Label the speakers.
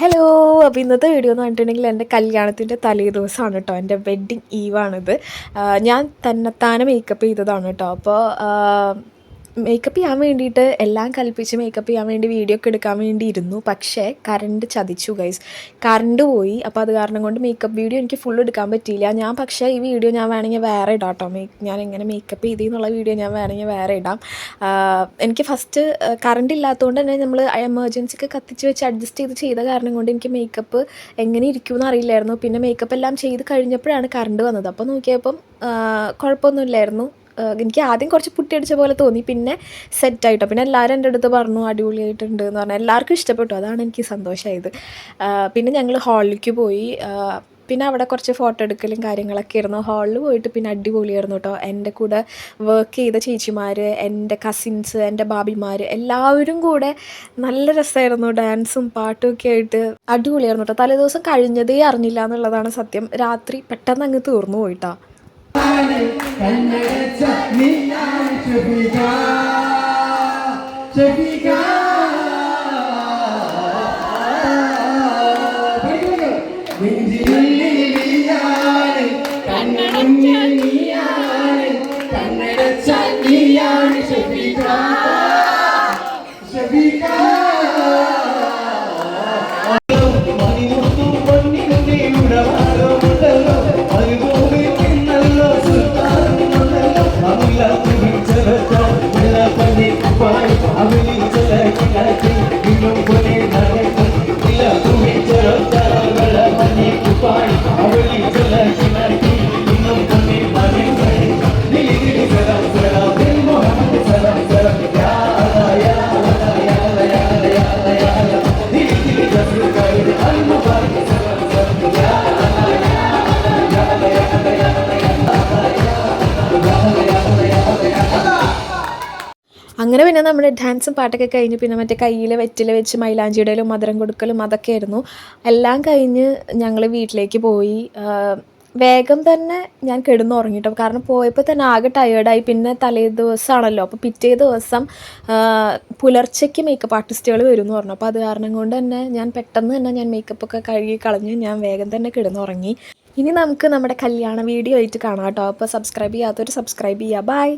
Speaker 1: Hello. അപ്പോൾ ഇന്നത്തെ video എന്ന് പറഞ്ഞിട്ടുണ്ടെങ്കിൽ എൻ്റെ കല്യാണത്തിൻ്റെ തലേ ദിവസമാണ് കേട്ടോ, എൻ്റെ വെഡ്ഡിങ് ഈവാണിത്. ഞാൻ തന്നെത്താനെ മേക്കപ്പ് ചെയ്തതാണ് കേട്ടോ. അപ്പോൾ മേക്കപ്പ് ചെയ്യാൻ വേണ്ടിയിട്ട് എല്ലാം കൽപ്പിച്ച് മേക്കപ്പ് ചെയ്യാൻ വേണ്ടി വീഡിയോ ഒക്കെ എടുക്കാൻ വേണ്ടി ഇരുന്നു. പക്ഷേ കറണ്ട് ചതിച്ചു ഗൈസ്, കറണ്ട് പോയി. അപ്പോൾ അത് കാരണം കൊണ്ട് മേക്കപ്പ് വീഡിയോ എനിക്ക് ഫുൾ എടുക്കാൻ പറ്റിയില്ല. പക്ഷേ ഈ വീഡിയോ ഞാൻ വേണമെങ്കിൽ വേറെ ഇടാം കേട്ടോ. ഞാൻ എങ്ങനെ മേക്കപ്പ് ചെയ്തെന്നുള്ള വീഡിയോ ഞാൻ വേണമെങ്കിൽ വേറെ ഇടാം. എനിക്ക് ഫസ്റ്റ് കറണ്ട് ഇല്ലാത്തതുകൊണ്ട് തന്നെ നമ്മൾ എമർജൻസിക്ക് കത്തിച്ച് വെച്ച് അഡ്ജസ്റ്റ് ചെയ്ത കാരണം കൊണ്ട് എനിക്ക് മേക്കപ്പ് എങ്ങനെ ഇരിക്കുമെന്ന് അറിയില്ലായിരുന്നു. പിന്നെ മേക്കപ്പ് എല്ലാം ചെയ്ത് കഴിഞ്ഞപ്പോഴാണ് കറണ്ട് വന്നത്. അപ്പോൾ നോക്കിയപ്പം കുഴപ്പമൊന്നുമില്ലായിരുന്നു. എനിക്ക് ആദ്യം കുറച്ച് പുട്ടിയടിച്ച പോലെ തോന്നി, പിന്നെ സെറ്റായിട്ടോ. പിന്നെ എല്ലാവരും എൻ്റെ അടുത്ത് പറഞ്ഞു അടിപൊളിയായിട്ടുണ്ട് എന്ന് പറഞ്ഞാൽ എല്ലാവർക്കും ഇഷ്ടപ്പെട്ടു. അതാണ് എനിക്ക് സന്തോഷമായത്. പിന്നെ ഞങ്ങൾ ഹാളിലേക്ക് പോയി. പിന്നെ അവിടെ കുറച്ച് ഫോട്ടോ എടുക്കലും കാര്യങ്ങളൊക്കെ ആയിരുന്നു. ഹാളിൽ പോയിട്ട് പിന്നെ അടിപൊളിയായിരുന്നു കേട്ടോ. എൻ്റെ കൂടെ വർക്ക് ചെയ്ത ചേച്ചിമാർ, എൻ്റെ കസിൻസ്, എൻ്റെ ബാബിമാർ എല്ലാവരും കൂടെ നല്ല രസമായിരുന്നു. ഡാൻസും പാട്ടും ഒക്കെ ആയിട്ട് അടിപൊളിയായിരുന്നു കേട്ടോ. തലേദിവസം കഴിഞ്ഞതേ അറിഞ്ഞില്ല എന്നുള്ളതാണ് സത്യം. രാത്രി പെട്ടെന്ന് അങ്ങ് തീർന്നു പോയിട്ടോ. അങ്ങനെ പിന്നെ നമ്മുടെ ഡാൻസും പാട്ടൊക്കെ കഴിഞ്ഞ് പിന്നെ മറ്റേ കയ്യിൽ വെറ്റില വെച്ച് മൈലാഞ്ചിയിടലും മധുരം കൊടുക്കലും അതൊക്കെ ആയിരുന്നു. എല്ലാം കഴിഞ്ഞ് ഞങ്ങൾ വീട്ടിലേക്ക് പോയി. വേഗം തന്നെ ഞാൻ കിടന്നുറങ്ങിട്ടോ. കാരണം പോയപ്പോൾ തന്നെ ആകെ ടയേർഡായി. പിന്നെ തലേ ദിവസമാണല്ലോ, അപ്പോൾ പിറ്റേ ദിവസം പുലർച്ചയ്ക്ക് മേക്കപ്പ് ആർട്ടിസ്റ്റുകൾ വരും എന്ന് പറഞ്ഞു. അപ്പോൾ അത് കാരണം കൊണ്ട് തന്നെ ഞാൻ പെട്ടെന്ന് തന്നെ മേക്കപ്പൊക്കെ കഴുകി കളഞ്ഞ് ഞാൻ വേഗം തന്നെ കിടന്നുറങ്ങി. ഇനി നമുക്ക് നമ്മുടെ കല്യാണ വീഡിയോ ആയിട്ട് കാണാം കേട്ടോ. അപ്പോൾ സബ്സ്ക്രൈബ് ചെയ്യാത്തവർ സബ്സ്ക്രൈബ് ചെയ്യുക. ബൈ.